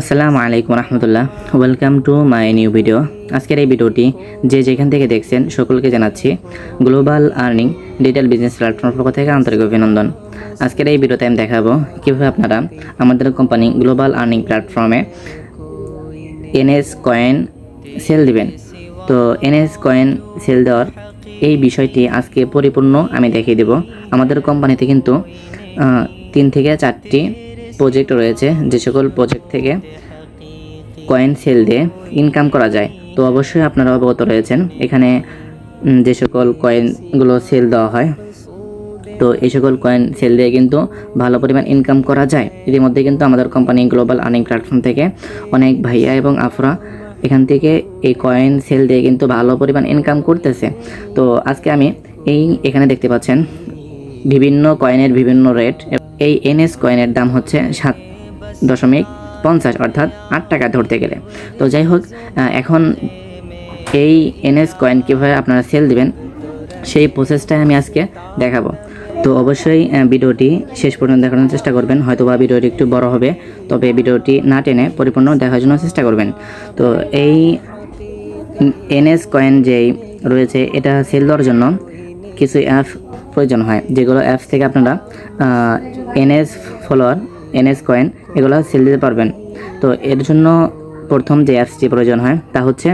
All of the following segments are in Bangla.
আসসালামু আলাইকুম রহমতুল্লাহ, welcome to my new video. আজকের এই ভিডিওটি যে যেখান থেকে দেখছেন সকলকে জানাচ্ছি global earning digital business platform পক্ষ থেকে আন্তরিক অভিনন্দন। আজকের এই ভিডিওতে আমি দেখাবো কীভাবে আপনারা আমাদের কোম্পানি গ্লোবাল আর্নিং প্ল্যাটফর্মে এনএস কয়েন সেল দিবেন। তো এনএস কয়েন সেল দেওয়ার এই বিষয়টি আজকে পরিপূর্ণ আমি দেখিয়ে দেব। আমাদের কোম্পানিতে কিন্তু 3 থেকে 4টি প্রজেক্ট রয়েছে, যে সকল প্রজেক্ট থেকে কয়েন সেল দিয়ে ইনকাম করা যায়। তো অবশ্যই আপনারা অবগত রয়েছেন এখানে যে সকল কয়েনগুলো সেল দেওয়া হয়, তো এই সকল কয়েন সেল দিয়ে কিন্তু ভালো পরিমাণ ইনকাম করা যায়। ইতিমধ্যে কিন্তু আমাদের কোম্পানি গ্লোবাল আর্নিং প্ল্যাটফর্ম থেকে অনেক ভাইয়া এবং আফরা এখান থেকে এই কয়েন সেল দিয়ে কিন্তু ভালো পরিমাণ ইনকাম করতেছে। তো আজকে আমি এখানে দেখতে পাচ্ছেন বিভিন্ন কয়েনের বিভিন্ন রেট। এই এনএস কয়েনের দাম হচ্ছে 7.50 অর্থাৎ 8 টাকা ধরতে গেলে। তো যাই হোক, এখন এই এনএস কয়েন কীভাবে আপনারা সেল দিবেন সেই প্রসেসটাই আমি আজকে দেখাবো। তো অবশ্যই ভিডিওটি শেষ পর্যন্ত দেখানোর চেষ্টা করবেন। হয়তোবা ভিডিওটি একটু বড় হবে, তবে ভিডিওটি না টেনে পরিপূর্ণ দেখার জন্য চেষ্টা করবেন। তো এই এনএস কয়েন যেই রয়েছে এটা সেল দেওয়ার জন্য কিছু অ্যাপ প্রয়োজন হয়, যেগুলো অ্যাপস থেকে আপনারা এনএস ফলোয়ার, এনএস কয়েন এগুলো সেল দিতে পারবেন। তো এর জন্য প্রথম যে অ্যাপসটি প্রয়োজন হয় তা হচ্ছে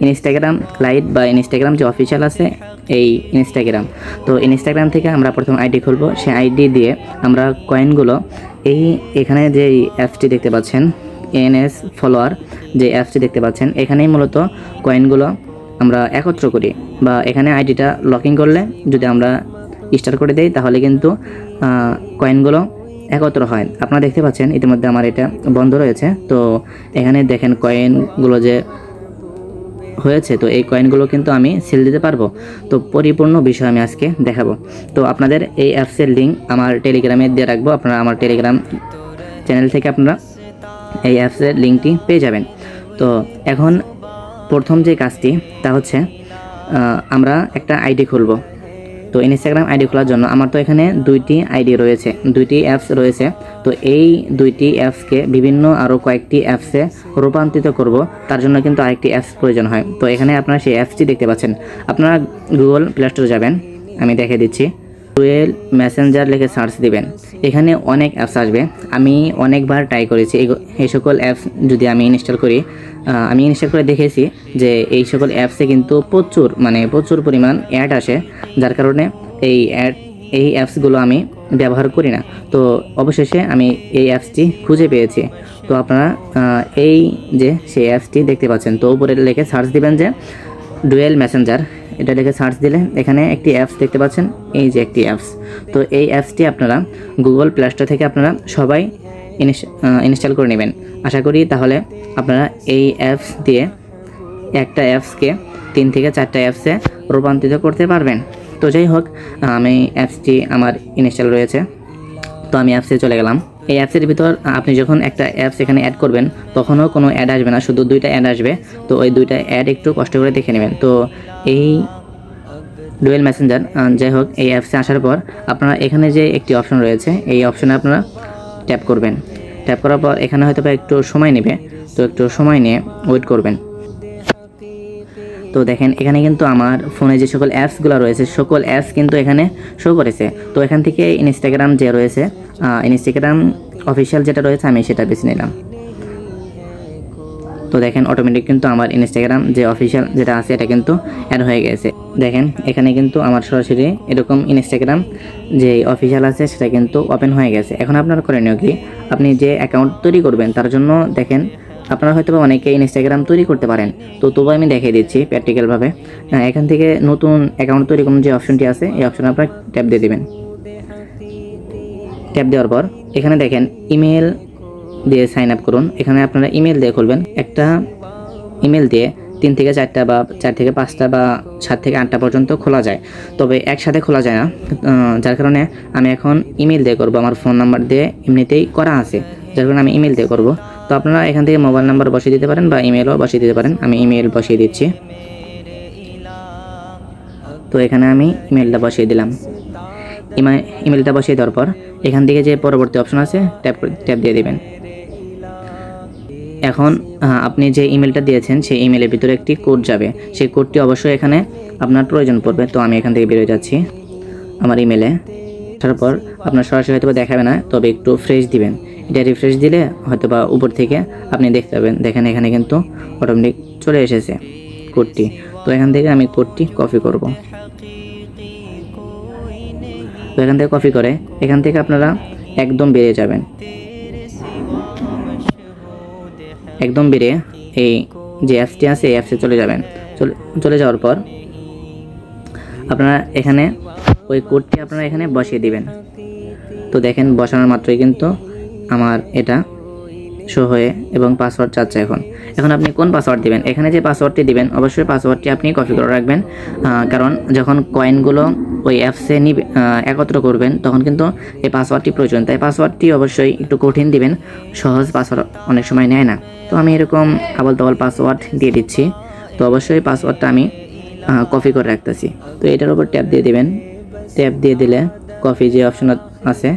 ইনস্টাগ্রাম লাইট বা ইনস্টাগ্রাম যে অফিসিয়াল আছে এই ইনস্টাগ্রাম। তো ইনস্টাগ্রাম থেকে আমরা প্রথম আইডি খুলবো, সেই আইডি দিয়ে আমরা কয়েনগুলো এখানে যে অ্যাপসটি দেখতে পাচ্ছেন এনএস ফলোয়ার যে অ্যাপসটি দেখতে পাচ্ছেন, এখানেই মূলত কয়েনগুলো আমরা একত্র করি, বা এখানে আইডিটা লকিং করলে যদি আমরা স্টার্ট করে দেই তাহলে কিন্তু কয়েনগুলো একত্র হয়। আপনারা দেখতে পাচ্ছেন ইতিমধ্যে আমার এটা বন্ধ রয়েছে। তো এখানে দেখেন কয়েনগুলো যে হয়েছে, তো এই কয়েনগুলো কিন্তু আমি সেল দিতে পারবো। তো পরিপূর্ণ বিষয় আমি আজকে দেখাবো। তো আপনাদের এই অ্যাপসের লিঙ্ক আমার টেলিগ্রামে দিয়ে রাখবো, আপনারা আমার টেলিগ্রাম চ্যানেল থেকে আপনারা এই অ্যাপসের লিঙ্কটি পেয়ে যাবেন। তো এখন প্রথম যে কাজটি তা হচ্ছে আমরা একটা আইডি খুলব। তো ইনস্টাগ্রাম আইডি খোলার জন্য আমার তো এখানে 2টি আইডি রয়েছে, 2টি অ্যাপস রয়েছে। তো এই 2টি অ্যাপসকে বিভিন্ন আরও কয়েকটি অ্যাপসে রূপান্তরিত করব, তার জন্য কিন্তু আরেকটি অ্যাপস প্রয়োজন হয়। তো এখানে আপনারা সেই অ্যাপসটি দেখতে পাচ্ছেন। আপনারা গুগল প্লে স্টোরে যাবেন, আমি দেখে দিচ্ছি। ডুয়েল মেসেঞ্জার লিখে সার্চ দিবেন, এখানে অনেক অ্যাপস আসবে। আমি অনেকবার ট্রাই করেছি এই সকল অ্যাপস যদি আমি ইনস্টল করি। আমি ইনস্টল করে দেখেছি যে এই সকল অ্যাপসে কিন্তু প্রচুর পরিমাণ অ্যাড আসে, যার কারণে এই অ্যাপসগুলো আমি ব্যবহার করি না। তো অবশেষে আমি এই অ্যাপসটি খুঁজে পেয়েছি। তো আপনারা সেই অ্যাপসটি দেখতে পাচ্ছেন। তো উপরে লিখে সার্চ দিবেন যে ডুয়েল মেসেঞ্জার, এটা লিখে সার্চ দিলে এখানে একটি অ্যাপস দেখতে পাচ্ছেন, এই যে একটি অ্যাপস। তো এই অ্যাপসটি আপনারা গুগল প্লে স্টোর থেকে আপনারা সবাই ইনস্টল করে নেবেন। আশা করি তাহলে আপনারা এই অ্যাপস দিয়ে একটা অ্যাপসকে 3 থেকে 4টা অ্যাপসে রূপান্তরিত করতে পারবেন। তো যাই হোক, আমি অ্যাপসটি আমার ইনস্টল রয়েছে, তো আমি অ্যাপসে চলে গেলাম। এই অ্যাপসের ভিতর আপনি যখন একটা অ্যাপস এখানে অ্যাড করবেন তখনও কোনো অ্যাড আসবে না, শুধু 2টা অ্যাড আসবে। তো ওই 2টা অ্যাড একটু কষ্ট করে দেখে নেবেন। তো এই ডুয়েল মেসেঞ্জার, যাই হোক, এই অ্যাপসে আসার পর আপনারা এখানে যে একটি অপশন রয়েছে এই অপশনে আপনারা ট্যাপ করবেন। ট্যাপ করার পর এখানে হয়তো একটু সময় নেবে, তো একটু সময় নিয়ে ওয়েট করবেন। তো দেখেন এখানে কিন্তু আমার ফোনে যে সকল অ্যাপসগুলো রয়েছে সকল অ্যাপস কিন্তু এখানে শো করেছে। তো এখান থেকে ইনস্টাগ্রাম যে রয়েছে, ইনস্টাগ্রাম অফিসিয়াল যেটা রয়েছে আমি সেটা বেছে নিলাম। তো দেখেন অটোমেটিক কিন্তু আমার ইনস্টাগ্রাম যে অফিসিয়াল যেটা আছে এটা কিন্তু অ্যাড হয়ে গেছে। দেখেন এখানে কিন্তু আমার সরাসরি এরকম ইনস্টাগ্রাম যে অফিসিয়াল আছে সেটা কিন্তু ওপেন হয়ে গেছে। এখন আপনার করণীয় কি, আপনি যে অ্যাকাউন্ট তৈরি করবেন তার জন্য দেখেন আপনারা হয়তো অনেকে ইনস্টাগ্রাম তৈরি করতে পারেন। তো তবু আমি দেখিয়ে দিচ্ছি প্র্যাকটিক্যালভাবে। এখান থেকে নতুন অ্যাকাউন্ট তৈরি করার যে অপশনটি আছে এই অপশনে আপনারা ট্যাপ দিয়ে দেবেন। ট্যাপ দেওয়ার পর এখানে দেখেন ইমেল দিয়ে সাইন আপ করুন। এখানে আপনারা ইমেল দিয়ে খুলবেন। একটা ইমেল দিয়ে 3 থেকে 4টা বা 4 থেকে 5টা বা 7 থেকে 8টা পর্যন্ত খোলা যায়, তবে একসাথে খোলা যায় না। যার কারণে আমি এখন ইমেল দিয়ে করব। আমার ফোন নাম্বার দিয়ে এমনিতেই করা আছে, যার কারণে আমি ইমেল দিয়ে করব। তো আপনারা এখান থেকে মোবাইল নাম্বার বসিয়ে দিতে পারেন বা ইমেলও বসিয়ে দিতে পারেন। আমি ইমেল বসিয়ে দিচ্ছি। তো এখানে আমি ইমেলটা বসিয়ে দিলাম। ইমেলটা বসিয়ে দেওয়ার পর এখান থেকে যে পরবর্তী অপশন আছে ট্যাপ দিয়ে দিবেন। এখন আপনি যে ইমেলটা দিয়েছেন সেই ইমেলের ভিতরে একটি কোড যাবে, সেই কোডটি অবশ্যই এখানে আপনার প্রয়োজন পড়বে। তো আমি এখান থেকে বেরোয় যাচ্ছি আমার ইমেলে। তারপর আপনার সরাসরি হয়তো বা দেখাবে না, তবে একটু ফ্রেশ দিবেন। এটা রিফ্রেশ দিলে হয়তো বা উপর থেকে আপনি দেখতে পাবেন, দেখেন এখানে কিন্তু অটোমেটিক চলে এসেছে কোডটি। তো এখান থেকে আমি কোডটি কপি করব। তো এখান থেকে কপি করে এখান থেকে আপনারা একদম বেরিয়ে যাবেন। একদম বেরিয়ে এই যে অ্যাপসটি আছে এই অ্যাপসে চলে যাবেন। চলে যাওয়ার পর আপনারা এখানে ওই কোডটি আপনারা এখানে বসিয়ে দিবেন। তো দেখেন বসানোর মাত্রই কিন্তু আমার এটা শো হয়ে এবং পাসওয়ার্ড চাচ্ছে। এখন আপনি কোন পাসওয়ার্ড দিবেন, এখানে যে পাসওয়ার্ডটি দিবেন অবশ্যই পাসওয়ার্ডটি আপনি কপি করে রাখবেন, কারণ যখন কয়েনগুলো ওই অ্যাপসে একত্র করবেন তখন কিন্তু এই পাসওয়ার্ডটি প্রয়োজন। তাই পাসওয়ার্ডটি অবশ্যই একটু কঠিন দিবেন, সহজ পাসওয়ার্ড অনেক সময় নেয় না। তো আমি এরকম আবল তাবল পাসওয়ার্ড দিয়ে দিচ্ছি। তো অবশ্যই পাসওয়ার্ডটা আমি কপি করে রাখতেছি। তো এটার উপর ট্যাপ দিয়ে দিবেন। ট্যাপ দিয়ে দিলে কপি যে অপশন আছে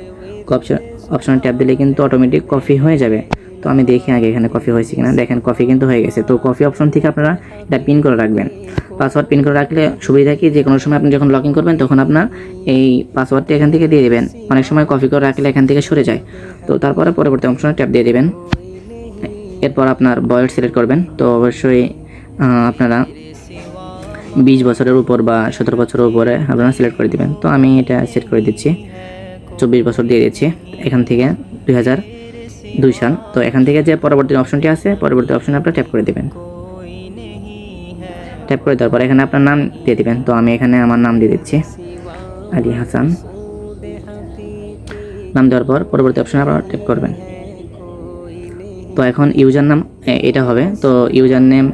অপশনে ট্যাপ দিলে কিন্তু অটোমেটিক কপি হয়ে যাবে। তো আমি দেখি আগে এখানে কপি হয়েছে কিনা। দেখেন কপি কিন্তু হয়ে গেছে। তো কপি অপশন থেকে আপনারা এটা পিন করে রাখবেন। পাসওয়ার্ড পিন করে রাখলে সুবিধা কি, যে কোনো সময় আপনি যখন লগ ইন করবেন তখন আপনার এই পাসওয়ার্ডটি এখান থেকে দিয়ে দেবেন। অনেক সময় কপি করে রাখলে এখান থেকে সরে যায়। তো তারপরে পরবর্তী অপশনে ট্যাপ দিয়ে দেবেন। এরপর আপনার বয়স সিলেক্ট করবেন। তো অবশ্যই আপনারা 20 বছরের উপর বা 17 বছরের উপরে আপনারা সিলেক্ট করে দিবেন। তো আমি এটা সেট করে দিচ্ছি, 24 বছর দিয়ে দিচ্ছি। এখান থেকে 2002 সাল। তো এখান থেকে যে পরবর্তী অপশনটি আছে পরবর্তী অপশনে আপনারা ট্যাপ করে দেবেন। ট্যাপ করে দেওয়ার পর এখানে আপনার নাম দিয়ে দিবেন। তো আমি এখানে আমার নাম দিয়ে দিচ্ছি, আলী হাসান। নাম দেওয়ার পর পরবর্তী অপশনে আপনারা ট্যাপ করবেন। তো এখন ইউজার নাম এটা হবে। তো ইউজার নেম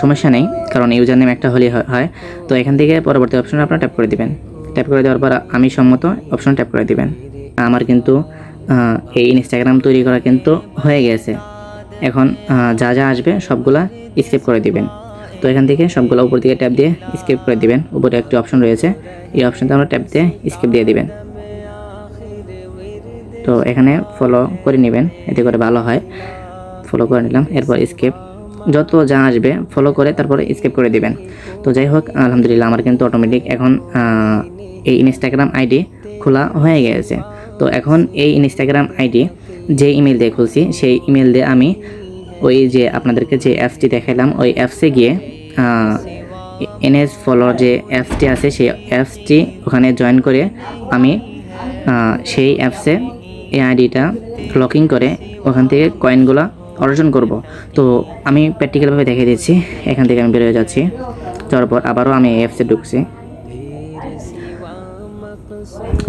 সমস্যা নেই, কারণ ইউজার নেম একটা হলেই হয়। তো এখান থেকে পরবর্তী অপশনে আপনারা ট্যাপ করে দিবেন। ট্যাপ করে দেওয়ার পর আমি সম্মত অপশন ট্যাপ করে দিবেন। আমার কিন্তু এই ইনস্টাগ্রাম তৈরি করা কিন্তু হয়ে গেছে। এখন যা যা আসবে সবগুলা স্কিপ করে দিবেন। তো এখান থেকে সবগুলো উপর দিকে ট্যাপ দিয়ে স্কিপ করে দিবেন। উপরে একটি অপশন রয়েছে, এই অপশনটা আমরা ট্যাপ দিয়ে স্কিপ দিয়ে দিবেন। তো এখানে ফলো করে নেবেন, এতে করে ভালো হয়। ফলো করে নিলাম, এরপর স্কিপ। যত যা আসবে ফলো করে তারপরে স্কিপ করে দিবেন। তো যাই হোক, আলহামদুলিল্লাহ আমার কিন্তু অটোমেটিক এখন এই ইনস্টাগ্রাম আইডি খোলা হয়ে গেছে। তো এখন এই ইনস্টাগ্রাম আইডি যে ইমেল দিয়ে খুলছি সেই ইমেল দিয়ে আমি ওই যে আপনাদেরকে যে অ্যাপসটি দেখালাম ওই অ্যাপসে গিয়ে এনএস ফলোয়ার যে অ্যাপসটি আছে সেই অ্যাপসটি ওখানে জয়েন করে আমি সেই অ্যাপসে এই আইডিটা লকিং করে ওখান থেকে কয়েনগুলো অর্জন করব। তো আমি প্র্যাকটিক্যালভাবে দেখিয়ে দিচ্ছি। এখান থেকে আমি বেরোয় যাচ্ছি, যাওয়ার পর আবারও আমি এই অ্যাপসে ঢুকছি।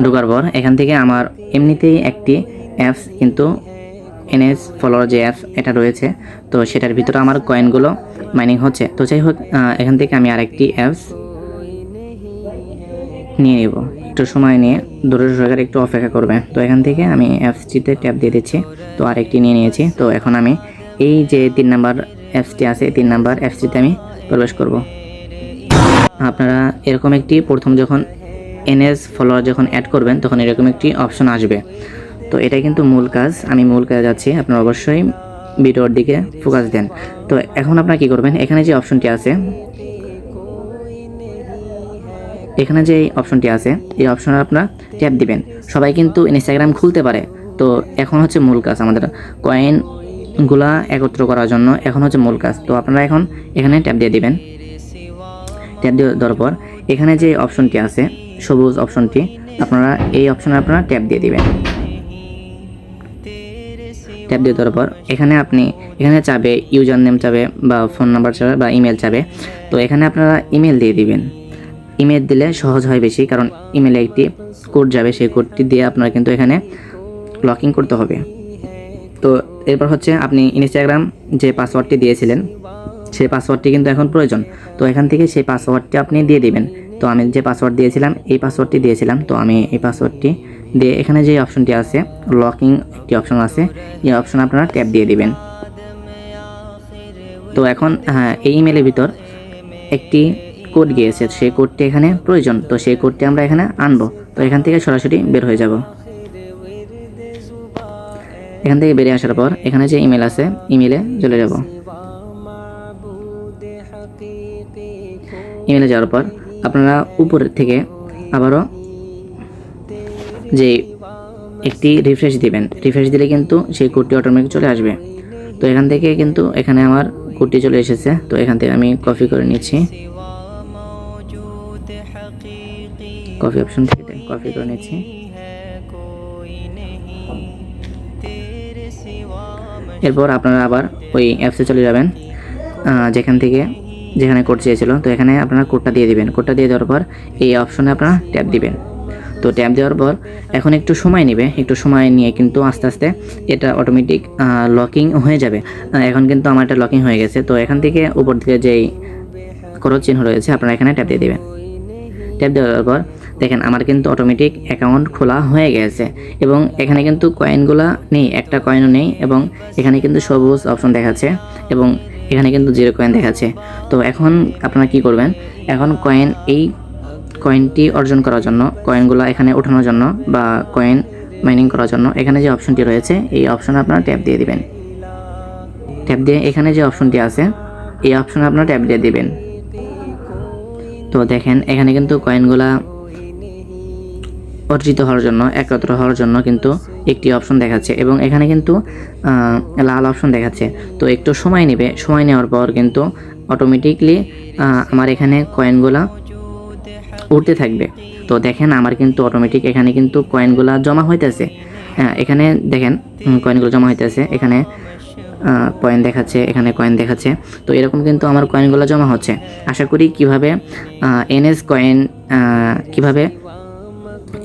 ঢোকার পর এখান থেকে আমার এমনিতেই একটি অ্যাপস কিন্তু এনএস ফলোয়ার যে অ্যাপস এটা রয়েছে, তো সেটার ভিতরে আমার কয়েনগুলো মাইনিং হচ্ছে। তো যাই হোক, এখান থেকে আমি আরেকটি অ্যাপস নিয়ে নেব। একটু সময় নিয়ে ধৈর্য সহকারে একটু অপেক্ষা করবে। তো এখান থেকে আমি অ্যাপসটিতে ট্যাপ দিয়ে দিচ্ছি। তো আরেকটি নিয়ে নিয়েছি। তো এখন আমি এই যে 3 নাম্বার অ্যাপসটি আছে 3 নাম্বার অ্যাপসটিতে আমি প্রবেশ করব। আপনারা এরকম একটি প্রথম যখন এনএস ফলোয়ার যখন অ্যাড করবেন তখন এরকম একটি অপশন আসবে। তো এটাই কিন্তু মূল কাজ। আমি মূল কাজে যাচ্ছি, আপনারা অবশ্যই ভিডিওর দিকে ফোকাস দেন। তো এখন আপনারা কি করবেন, এখানে যে অপশনটি আছে এই অপশনে আপনারা ট্যাপ দিবেন। সবাই কিন্তু ইনস্টাগ্রাম খুলতে পারে। তো এখন হচ্ছে মূল কাজ আমাদের কয়েনগুলা একত্র করার জন্য, এখন হচ্ছে মূল কাজ। তো আপনারা এখন এখানে ট্যাপ দিয়ে দিবেন। ট্যাপ দিয়ে দেওয়ার পর এখানে যে অপশনটি আছে সবুজ অপশনটি, আপনারা এই অপশনে আপনারা ট্যাপ দিয়ে দিবেন। ট্যাপ দিয়ে দেওয়ার পর এখানে চাবে ইউজার নেম চাবে বা ফোন নাম্বার চাবে বা ইমেল চাবে। তো এখানে আপনারা ইমেল দিয়ে দিবেন। ইমেল দিলে সহজ হয় বেশি, কারণ ইমেলে একটি কোড যাবে, সেই কোডটি দিয়ে আপনারা কিন্তু এখানে লকিং করতে হবে। তো এরপর হচ্ছে আপনি ইনস্টাগ্রাম যে পাসওয়ার্ডটি দিয়েছিলেন সেই পাসওয়ার্ডটি কিন্তু এখন প্রয়োজন। তো এখান থেকে সেই পাসওয়ার্ডটি আপনি দিয়ে দিবেন। তো আমি যে পাসওয়ার্ড দিয়েছিলাম এই পাসওয়ার্ডটি দিয়েছিলাম। তো আমি এই পাসওয়ার্ডটি দিয়ে এখানে যে অপশনটি আছে লকিং একটি অপশন আছে, এই অপশন আপনারা ট্যাপ দিয়ে দিবেন। তো এখন এই ইমেলের ভিতর একটি কোড গিয়েছে, সেই কোডটি এখানে প্রয়োজন। তো সেই কোডটি আমরা এখানে আনবো। তো এখান থেকে সরাসরি বের হয়ে যাব। এখান থেকে বেরিয়ে আসার পর এখানে যে ইমেল আছে ইমেলে চলে যাব। ইমেলে যাওয়ার পর আপনারা উপরের থেকে আবারও যে একটি রিফ্রেশ দিবেন, রিফ্রেশ দিলে কিন্তু সেই কোডটি অটোমেটিক চলে আসবে। তো এখান থেকে কিন্তু এখানে আমার কোডটি চলে এসেছে। তো এখান থেকে আমি কপি করে নিচ্ছি, কপি অপশন থেকে কপি করে নিচ্ছি। এরপর আপনারা আবার ওই অ্যাপসে চলে যাবেন যেখানে কোড চেয়েছিল। তো এখানে আপনারা কোডটা দিয়ে দিবেন। কোডটা দিয়ে দেওয়ার পর এই অপশনে আপনারা ট্যাপ দিবেন। তো ট্যাপ দেওয়ার পর এখন একটু সময় নেবে, একটু সময় নিয়ে কিন্তু আস্তে আস্তে এটা অটোমেটিক লকিং হয়ে যাবে। এখন কিন্তু আমার এটা লকিং হয়ে গেছে। তো এখান থেকে উপর দিকে যেই ক্রস চিহ্ন রয়েছে আপনারা এখানে ট্যাপ দিয়ে দেবেন। ট্যাপ দেওয়ার পর দেখেন আমার কিন্তু অটোমেটিক অ্যাকাউন্ট খোলা হয়ে গেছে এবং এখানে কিন্তু কয়েনগুলো নেই, একটা কয়েনও নেই এবং এখানে কিন্তু সবুজ অপশন দেখাচ্ছে এবং এখানে কিন্তু 0 কয়েন দেখাচ্ছে। তো এখন আপনারা কি করবেন, এখন এই কয়েনটি অর্জন করার জন্য, কয়েনগুলো এখানে ওঠানোর জন্য বা কয়েন মাইনিং করার জন্য এখানে যে অপশনটি রয়েছে এই অপশনে আপনারা ট্যাপ দিয়ে দিবেন। ট্যাপ দিয়ে এখানে যে অপশনটি আছে এই অপশনে আপনারা ট্যাপ দিয়ে দিবেন। তো দেখেন এখানে কিন্তু কয়েনগুলা অর্জিত হওয়ার জন্য, একত্র হওয়ার জন্য কিন্তু একটি অপশন দেখাচ্ছে এবং এখানে কিন্তু লাল অপশন দেখাচ্ছে। তো একটু সময় নেবে, সময় নেওয়ার পর কিন্তু অটোমেটিকলি আমার এখানে কয়েনগুলা উঠতে থাকবে। তো দেখেন আমার কিন্তু অটোমেটিক এখানে কিন্তু কয়েনগুলা জমা হইতেছে। এখানে দেখেন কয়েনগুলো জমা হইতেছে, এখানে কয়েন দেখাচ্ছে, এখানে কয়েন দেখাচ্ছে। তো এরকম কিন্তু আমার কয়েনগুলো জমা হচ্ছে। আশা করি কিভাবে এনএস কয়েন কিভাবে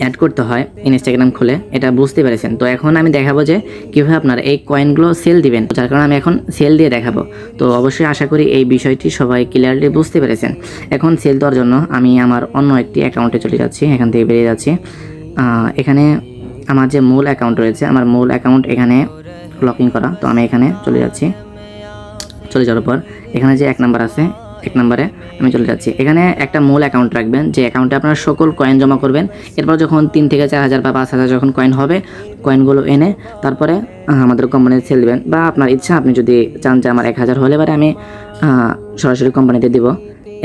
অ্যাড করতে হয় ইনস্টাগ্রাম খুলে এটা বুঝতে পেরেছেন। তো এখন আমি দেখাবো যে কীভাবে আপনারা এই কয়েনগুলো সেল দিবেন, যার কারণে আমি এখন সেল দিয়ে দেখাবো। তো অবশ্যই আশা করি এই বিষয়টি সবাই ক্লিয়ারলি বুঝতে পেরেছেন। এখন সেল দেওয়ার জন্য আমি আমার অন্য একটি অ্যাকাউন্টে চলে যাচ্ছি, এখান থেকে বেরিয়ে যাচ্ছি। এখানে আমার যে মূল অ্যাকাউন্ট রয়েছে, আমার মূল অ্যাকাউন্ট এখানে লকিং করা। তো আমি এখানে চলে যাচ্ছি। চলে যাওয়ার পর এখানে যে 1 নাম্বার আছে, 1 নম্বরে আমি চলে যাচ্ছি। এখানে একটা মূল অ্যাকাউন্ট রাখবেন, যে অ্যাকাউন্টে আপনারা সকল কয়েন জমা করবেন। এরপর যখন 3 থেকে 4,000 বা 5,000 যখন কয়েন হবে, কয়েনগুলো এনে তারপরে আমাদের কোম্পানিতে সেল দেবেন। বা আপনার ইচ্ছা, আপনি যদি চান যে আমার 1,000 হলে পরে আমি সরাসরি কোম্পানিতে দিব,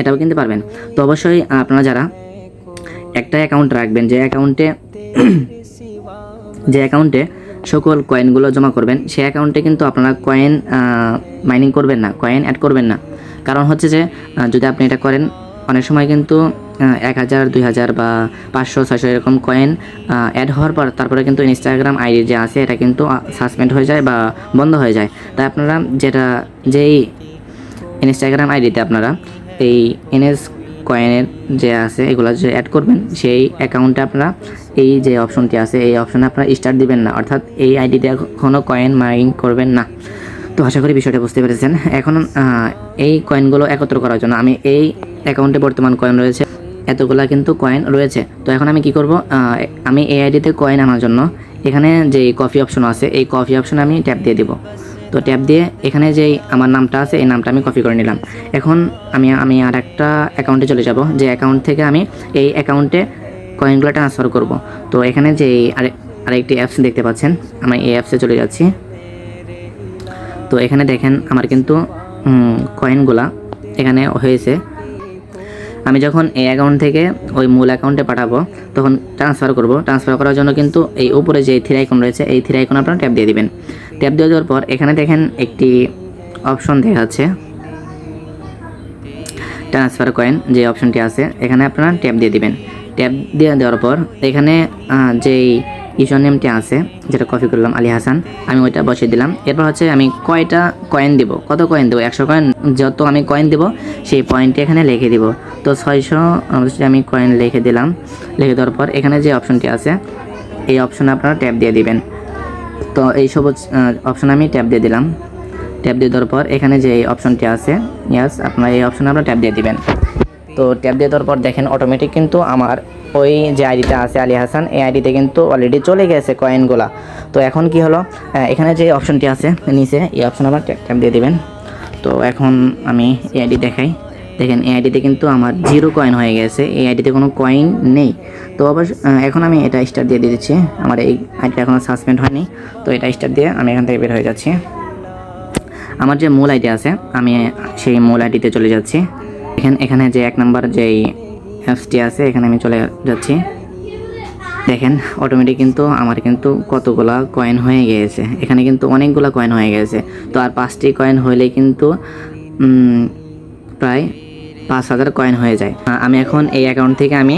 এটাও কিনতে পারবেন। তো অবশ্যই আপনারা যারা একটা অ্যাকাউন্ট রাখবেন, যে অ্যাকাউন্টে সকল কয়েনগুলো জমা করবেন, সেই অ্যাকাউন্টে কিন্তু আপনারা কয়েন মাইনিং করবেন না, কয়েন অ্যাড করবেন না। কারণ হচ্ছে যে যদি আপনি এটা করেন, অনেক সময় কিন্তু 1,000, 2,000 বা 500, 600 এরকম কয়েন অ্যাড হওয়ার পর তারপরে কিন্তু ইনস্টাগ্রাম আইডি যে আছে এটা কিন্তু সাসপেন্ড হয়ে যায় বা বন্ধ হয়ে যায়। তাই আপনারা যেই ইনস্টাগ্রাম আইডিতে আপনারা এই এনএস কয়েনের যে আছে এগুলো যে অ্যাড করবেন, সেই অ্যাকাউন্টে আপনারা এই যে অপশনটি আছে এই অপশনে আপনারা স্টার্ট দিবেন না, অর্থাৎ এই আইডিতে কোনো কয়েন মাইনিং করবেন না। তো আশা করি বিষয়টা বুঝতে পেরেছেন। এখন এই কয়েনগুলো একত্র করার জন্য আমি এই অ্যাকাউন্টে বর্তমান কয়েন রয়েছে এতগুলা কিন্তু কয়েন রয়েছে। তো এখন আমি কি করব, আমি এই আইডিতে কয়েন আনার জন্য এখানে যে কপি অপশন আছে এই কপি অপশনে আমি ট্যাপ দিয়ে দিব। তো ট্যাপ দিয়ে এখানে যেই আমার নামটা আছে এই নামটা আমি কপি করে নিলাম। এখন আমি আর একটা অ্যাকাউন্টে চলে যাব, যে অ্যাকাউন্ট থেকে আমি এই অ্যাকাউন্টে কয়েনগুলো ট্রান্সফার করব। তো এখানে যে আরেকটি অ্যাপস দেখতে পাচ্ছেন, আমি এই অ্যাপসে চলে যাচ্ছি। তো এখানে দেখেন আমার কিন্তু কয়েনগুলা এখানে হয়েছে। আমি যখন এই অ্যাকাউন্ট থেকে ওই মূল অ্যাকাউন্টে পাঠাবো তখন ট্রান্সফার করব। ট্রান্সফার করার জন্য কিন্তু এই উপরে যে 3 আইকন রয়েছে এই 3 আইকন আপনারা ট্যাপ দিয়ে দিবেন। ট্যাপ দিয়ে দেওয়ার পর এখানে দেখেন একটি অপশন দেখাচ্ছে ট্রান্সফার কয়েন, যে অপশনটি আছে এখানে আপনারা ট্যাপ দিয়ে দিবেন। ট্যাপ দিয়ে দেওয়ার পর এখানে যেই ইউজার নেমটি আছে যেটা কপি করলাম আলী হাসান, আমি ওইটা বসিয়ে দিলাম। এরপর হচ্ছে আমি কয়টা কয়েন দেব, কত কয়েন দেবো, 100 কয়েন, যত আমি কয়েন দেব সেই পয়েন্টটি এখানে লিখে দিব। তো 600 আমি কয়েন লিখে দিলাম। লিখে দেওয়ার পর এখানে যে অপশনটি আছে এই অপশনে আপনারা ট্যাপ দিয়ে দিবেন। তো এই সবুজ অপশনে আমি ট্যাপ দিয়ে দিলাম। ট্যাপ দিয়ে দেওয়ার পর এখানে যে অপশনটি আছে আপনারা এই অপশনে আপনারা ট্যাপ দিয়ে দিবেন। তো ট্যাপ দিয়ে দেওয়ার পর দেখেন অটোমেটিক কিন্তু আমার ওই যে আইডিটা আছে আলী হাসান এই আইডিতে কিন্তু অলরেডি চলে গেছে কয়েনগুলা। তো এখন কি হলো, এখানে যে অপশনটি আছে নিচে এই অপশন আবার ট্যাপ দিয়ে দিবেন। তো এখন আমি এই আইডি দেখাই, দেখেন এই আইডিতে কিন্তু আমার 0 কয়েন হয়ে গেছে, এই আইডিতে কোনো কয়েন নেই। তো অবশ্য এখন আমি এটা স্টার দিয়ে দিচ্ছি, আমার এই আইডিটা এখনও সাসপেন্ড হয়নি। তো এটা স্টার দিয়ে আমি এখান থেকে বের হয়ে যাচ্ছি। আমার যে মূল আইডি আছে আমি সেই মূল আইডিতে চলে যাচ্ছি। এখানে যে 1 নাম্বার যেই অ্যাপসটি আছে এখানে আমি চলে যাচ্ছি। দেখেন অটোমেটিক কিন্তু আমার কিন্তু কতগুলা কয়েন হয়ে গিয়েছে, এখানে কিন্তু অনেকগুলা কয়েন হয়ে গেছে। তো আর 5টি কয়েন হলেই কিন্তু প্রায় 5000 কয়েন হয়ে যায়। আমি এখন এই অ্যাকাউন্ট থেকে আমি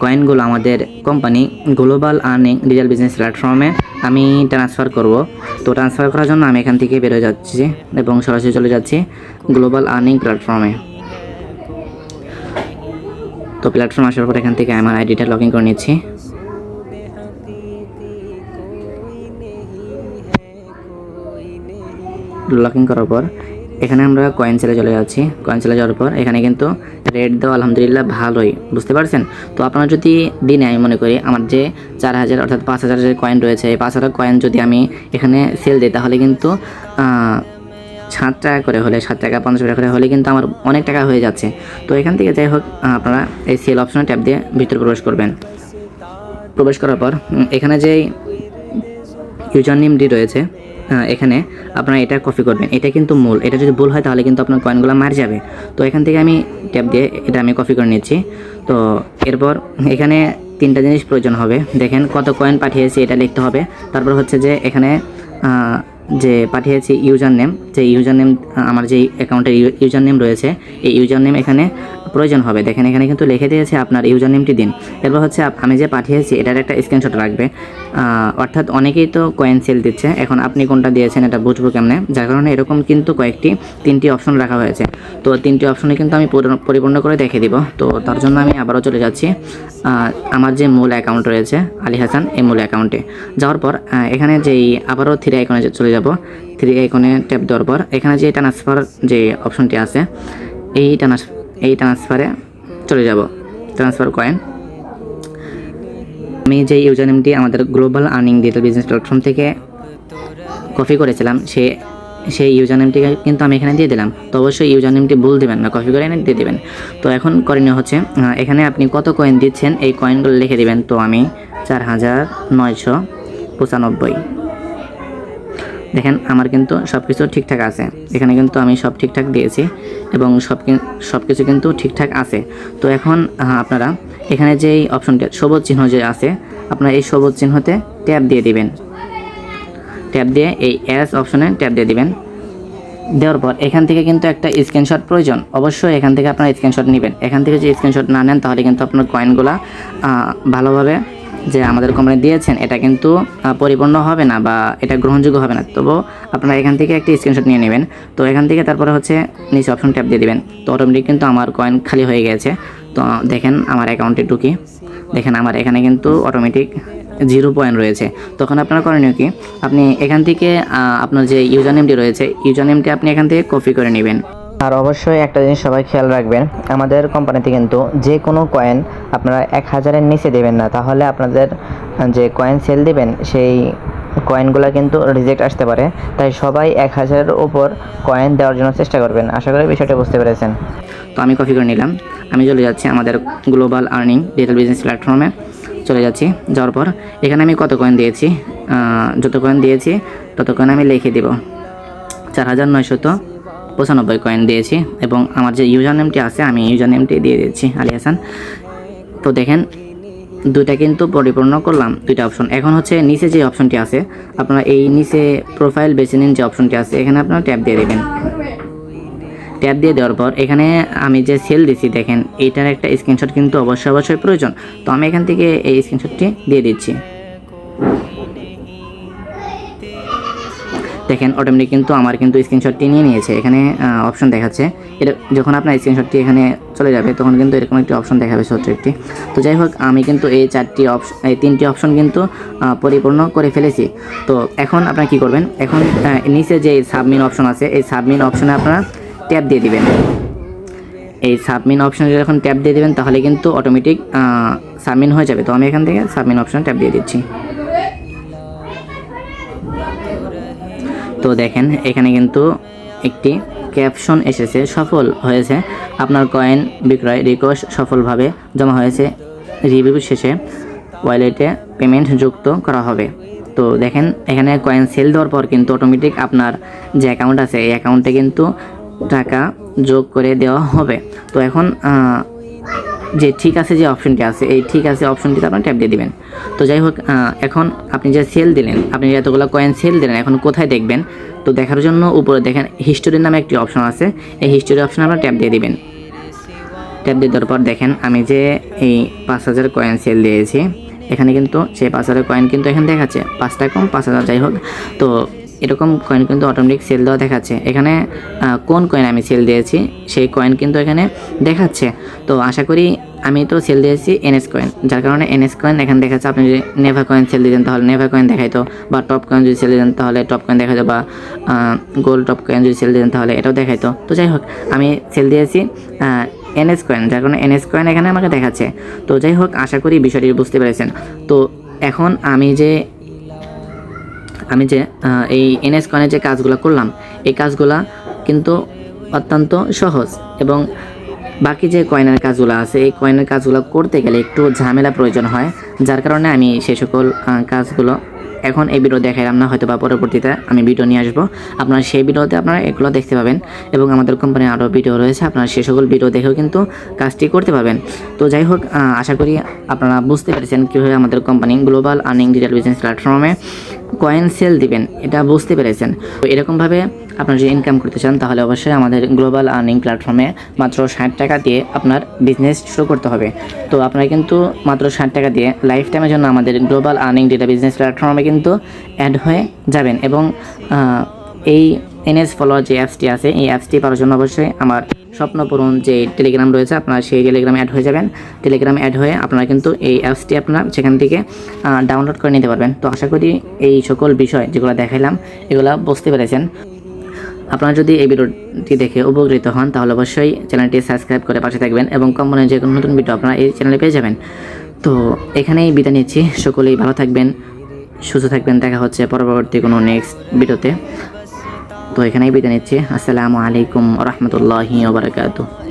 কয়েনগুলো আমাদের company global earning digital business প্ল্যাটফর্মে আমি ট্রান্সফার করব। তো ট্রান্সফার করার জন্য আমি এখান থেকে বেরোয় যাচ্ছি এবং সরাসরি চলে যাচ্ছি গ্লোবাল আর্নিং প্ল্যাটফর্মে। তো প্ল্যাটফর্ম আসার পর এখান থেকে আমার আইডিটা লগ ইন করে নিচ্ছি। লগ ইন করার পর এখানে আমরা কয়েন সেলে চলে যাচ্ছি। কয়েন সেলে যাওয়ার পর এখানে কিন্তু রেট দেওয়া আলহামদুলিল্লাহ ভালোই, বুঝতে পারছেন। তো আপনারা যদি দিনে আমি মনে করি আমার যে 4000 অর্থাৎ 5000 যে কয়েন রয়েছে এই 5000 কয়েন যদি আমি এখানে সেল দিই তাহলে কিন্তু 7 টাকা করে হলে 7 টাকা 50 টাকা করে হলে কিন্তু আমার অনেক টাকা হয়ে যাচ্ছে। তো এখান থেকে যাই হোক আপনারা এই সেল অপশনে ট্যাপ দিয়ে ভিতরে প্রবেশ করবেন। প্রবেশ করার পর এখানে যে ইউজার নেমটি রয়েছে এখানে আপনারা এটা কপি করবেন, এটা কিন্তু মূল, এটা যদি ভুল হয় তাহলে কিন্তু আপনার কয়েনগুলো মার যাবে। তো এখান থেকে আমি ট্যাপ দিয়ে এটা আমি কপি করে নিচ্ছি। তো এরপর এখানে 3টা জিনিস প্রয়োজন হবে। দেখেন কত কয়েন পাঠিয়েছি এটা লিখতে হবে। তারপর হচ্ছে যে এখানে যে পাঠিয়েছি ইউজার নেম, যে ইউজার নেম আমার যে অ্যাকাউন্টের ইউজার নেম রয়েছে এই ইউজার নেম এখানে প্রয়োজন হবে। দেখেন এখানে কিন্তু লিখে দিয়েছে আপনার ইউজার নেমটি দিন। এরপর হচ্ছে আমি যে পাঠিয়েছি এটার একটা স্ক্রিনশট রাখবে। অর্থাৎ অনেকেই তো কয়েন সেল দিচ্ছে, এখন আপনি কোনটা দিয়েছেন এটা বুঝবো কেমনে, যার কারণে এরকম কিন্তু 3টি অপশন রাখা হয়েছে। তো 3টি অপশনে কিন্তু আমি পরিপূর্ণ করে দেখে দিব। তো তার জন্য আমি আবারও চলে যাচ্ছি আমার যে মূল অ্যাকাউন্ট রয়েছে আলী হাসান এই মূল অ্যাকাউন্টে। যাওয়ার পর এখানে যেই আবারও 3 আইকনে চলে যাব। 3 আইকনে ট্যাপ দেওয়ার পর এখানে যে ট্রান্সফার যে অপশনটি আছে এই ট্রান্সফারে চলে যাব, ট্রান্সফার কয়েন। আমি যে ইউজার নেমটি আমাদের global earning digital business platform থেকে কপি করেছিলাম সেই ইউজার নেমটিকে কিন্তু আমি এখানে দিয়ে দিলাম। তো অবশ্যই ইউজার নেমটি ভুল দেবেন না, কপি করে এনে দিয়ে দেবেন। তো এখন করণীয় হচ্ছে এখানে আপনি কত কয়েন দিচ্ছেন এই কয়েনগুলো লিখে দিবেন। তো আমি 4995। দেখেন আমার কিন্তু সব কিছু ঠিকঠাক আছে, এখানে কিন্তু আমি সব ঠিকঠাক দিয়েছি এবং সব কিছু কিন্তু ঠিকঠাক আছে। তো এখন আপনারা এখানে যেই অপশনটা সবুজ চিহ্ন যে আছে আপনারা এই সবুজ চিহ্নতে ট্যাপ দিয়ে দিবেন। ট্যাপ দিয়ে এই এস অপশনে ট্যাপ দিয়ে দিবেন। দেওয়ার পর এখান থেকে কিন্তু একটা স্ক্রিনশট প্রয়োজন, অবশ্যই এখান থেকে আপনারা স্ক্রিনশট নেবেন। এখান থেকে যে স্ক্রিনশট না নেন তাহলে কিন্তু আপনার কয়েনগুলা ভালোভাবে যে আমাদের কোম্পানি দিয়েছেন এটা কিন্তু পরিপূর্ণ হবে না বা এটা গ্রহণযোগ্য হবে না। তবুও আপনারা এখান থেকে একটা স্ক্রিনশট নিয়ে নেবেন। তো এখান থেকে তারপরে হচ্ছে নিচে অপশন ট্যাপ দিয়ে দিবেন। তো অটোমেটিক কিন্তু আমার কয়েন খালি হয়ে গেছে। তো দেখেন আমার অ্যাকাউন্টে ঢুকি, দেখেন আমার এখানে কিন্তু অটোমেটিক 0 পয়েন্ট রয়েছে। তখন আপনার করণীয় কি, আপনি এখান থেকে আপনার যে ইউজার নেমটি রয়েছে ইউজার নেমটি আপনি এখান থেকে কপি করে নেবেন। আর অবশ্যই একটা জিনিস সবাই খেয়াল রাখবেন, আমাদের কোম্পানিতে কিন্তু যে কোনো কয়েন আপনারা 1000-এর নিচে দেবেন না, তাহলে আপনাদের যে কয়েন সেল দিবেন সেই কয়েনগুলো কিন্তু রিজেক্ট আসতে পারে। তাই সবাই 1000-এর উপর কয়েন দেওয়ার জন্য চেষ্টা করবেন। আশা করি বিষয়টা বুঝতে পেরেছেন। তো আমি কপি করে নিলাম, আমি চলে যাচ্ছি আমাদের গ্লোবাল আর্নিং ডিজিটাল বিজনেস প্ল্যাটফর্মে চলে যাচ্ছি। যাওয়ার পর এখানে আমি কত কয়েন দিয়েছি, যত কয়েন দিয়েছি তত কয়েন আমি লিখে দেব। 4995 কয়েন দিয়েছি এবং আমার যে ইউজার নেমটি আছে আমি ইউজার নেমটি দিয়ে দিচ্ছি আলী হাসান। তো দেখেন 2টা কিন্তু পরিপূর্ণ করলাম, 2টা অপশন। এখন হচ্ছে নিচে যে অপশনটি আছে আপনারা এই নিচে প্রোফাইল বেছে নিন যে অপশনটি আছে এখানে আপনারা ট্যাপ দিয়ে দেবেন। ট্যাপ দিয়ে দেওয়ার পর এখানে আমি যে সেল দিছি দেখেন এইটার একটা স্ক্রিনশট কিন্তু অবশ্যই প্রয়োজন। তো আমি এখান থেকে এই স্ক্রিনশটটি দিয়ে দিচ্ছি। দেখেন অটোমেটিক কিন্তু আমার কিন্তু স্ক্রিনশটটি নিয়ে নিয়েছে। এখানে অপশন দেখাচ্ছে, এটা যখন আপনার স্ক্রিনশটটি এখানে চলে যাবে তখন কিন্তু এরকম একটি অপশন দেখাবে ছোট্ট একটি। তো যাই হোক আমি কিন্তু এই 3টি অপশন কিন্তু পরিপূর্ণ করে ফেলেছি। তো এখন আপনারা কি করবেন, এখন নিচে যে সাবমিট অপশন আছে এই সাবমিট অপশনে আপনারা ট্যাপ দিয়ে দিবেন। এই সাবমিট অপশনে যখন ট্যাপ দিয়ে দিবেন তাহলে কিন্তু অটোমেটিক সাবমিট হয়ে যাবে। তো আমি এখান থেকে সাবমিট অপশনে ট্যাপ দিয়ে দিচ্ছি। তো দেখেন এখানে কিন্তু একটি ক্যাপশন এসেছে সফল হয়েছে, আপনার কয়েন বিক্রয় রিকোয়েস্ট সফলভাবে জমা হয়েছে, রিভিউ শেষে ওয়ালেটে পেমেন্ট যুক্ত করা হবে। তো দেখেন এখানে কয়েন সেল দেওয়ার পর কিন্তু অটোমেটিক আপনার যে অ্যাকাউন্ট আছে এই অ্যাকাউন্টে কিন্তু টাকা যোগ করে দেওয়া হবে। তো এখন যে ঠিক আছে যে অপশনটি আছে এই ঠিক আছে অপশনটিতে আপনার ট্যাপ দিয়ে দিবেন। তো যাই হোক, এখন আপনি যে সেল দিলেন, আপনি এতগুলো কয়েন সেল দিলেন, এখন কোথায় দেখবেন? তো দেখার জন্য উপরে দেখেন হিস্টোরির নামে একটি অপশন আছে, এই হিস্টোরি অপশনে আপনার ট্যাপ দিয়ে দিবেন। ট্যাপ দিয়ে দেওয়ার পর দেখেন আমি যে এই 5000 কয়েন সেল দিয়েছি, এখানে কিন্তু সেই 5000 কয়েন কিন্তু এখানে দেখাচ্ছে 5 টাকা কম 5000। যাই হোক, তো এরকম কয়েন কিন্তু অটোমেটিক সেল দেওয়া দেখাচ্ছে। এখানে কোন কয়েন আমি সেল দিয়েছি সেই কয়েন কিন্তু এখানে দেখাচ্ছে। তো আশা করি আমি তো সেল দিয়েছি এনএস কয়েন, যার কারণে এনএস কয়েন এখানে দেখাচ্ছে। আপনি যদি নেভা কয়েন সেল দিতেন তাহলে নেভা কয়েন দেখাইতো, বা টপ কয়েন যদি সেল দিতেন তাহলে টপ কয়েন দেখাইতো, বা গোল্ড টপ কয়েন যদি সেল দিতেন তাহলে এটাও দেখাইতো। তো যাই হোক, আমি সেল দিয়েছি এনএস কয়েন, যার কারণে এনএস কয়েন এখানে আমাকে দেখাচ্ছে। তো যাই হোক, আশা করি বিষয়টি বুঝতে পেরেছেন। তো এখন আমি যে এই এনএস কয়েনের যে কাজগুলো করলাম, এই কাজগুলা কিন্তু অত্যন্ত সহজ, এবং বাকি যে কয়েনের কাজগুলো আছে এই কয়েনের কাজগুলো করতে গেলে একটু ঝামেলা প্রয়োজন হয়, যার কারণে আমি সেই সকল কাজগুলো এখন এই ভিডিও দেখাইলাম না, হয়তো বা পরবর্তীতে আমি ভিডিও নিয়ে আসবো, আপনারা সেই ভিডিওতে আপনারা এগুলো দেখতে পাবেন। এবং আমাদের কোম্পানির আরও ভিডিও রয়েছে, আপনারা সেই সকল ভিডিও দেখেও কিন্তু কাজটি করতে পারবেন। তো যাই হোক, আশা করি আপনারা বুঝতে পেরেছেন কীভাবে আমাদের company global earning digital business প্ল্যাটফর্মে কয়েন সেল দিবেন, এটা বুঝতে পেরেছেন। তো এরকমভাবে আপনারা যদি ইনকাম করতে চান তাহলে অবশ্যই আমাদের গ্লোবাল আর্নিং প্ল্যাটফর্মে মাত্র 60 টাকা দিয়ে আপনার বিজনেস শুরু করতে হবে। তো আপনারা কিন্তু মাত্র 60 টাকা দিয়ে লাইফ টাইমের জন্য আমাদের গ্লোবাল আর্নিং ডিজিটাল বিজনেস প্ল্যাটফর্মে কিন্তু অ্যাড হয়ে যাবেন। এবং এই এনএস ফলোয়ার যে অ্যাপসটি আছে এই অ্যাপসটি পাওয়ার জন্য অবশ্যই আমার স্বপ্নপূরণ যে টেলিগ্রাম রয়েছে আপনারা সেই টেলিগ্রামে অ্যাড হয়ে যাবেন। টেলিগ্রামে অ্যাড হয়ে আপনারা কিন্তু এই অ্যাপসটি আপনারা সেখান থেকে ডাউনলোড করে নিতে পারবেন। তো আশা করি এই সকল বিষয় যেগুলো দেখাইলাম এগুলো বুঝতে পেরেছেন। আপনারা যদি এই ভিডিওটি দেখে উপকৃত হন তাহলে অবশ্যই চ্যানেলটি সাবস্ক্রাইব করে পাশে থাকবেন, এবং কোম্পানির যে কোনো নতুন ভিডিও আপনারা এই চ্যানেলে পেয়ে যাবেন। তো এখানেই বিদায় নিচ্ছি, সকলেই ভালো থাকবেন, সুস্থ থাকবেন। দেখা হচ্ছে পরবর্তী কোনো নেক্সট ভিডিওতে। তো এখানেই বিদায় নিচ্ছি। আসসালামু আলাইকুম ওয়া রাহমাতুল্লাহি ওয়া বারাকাতুহু।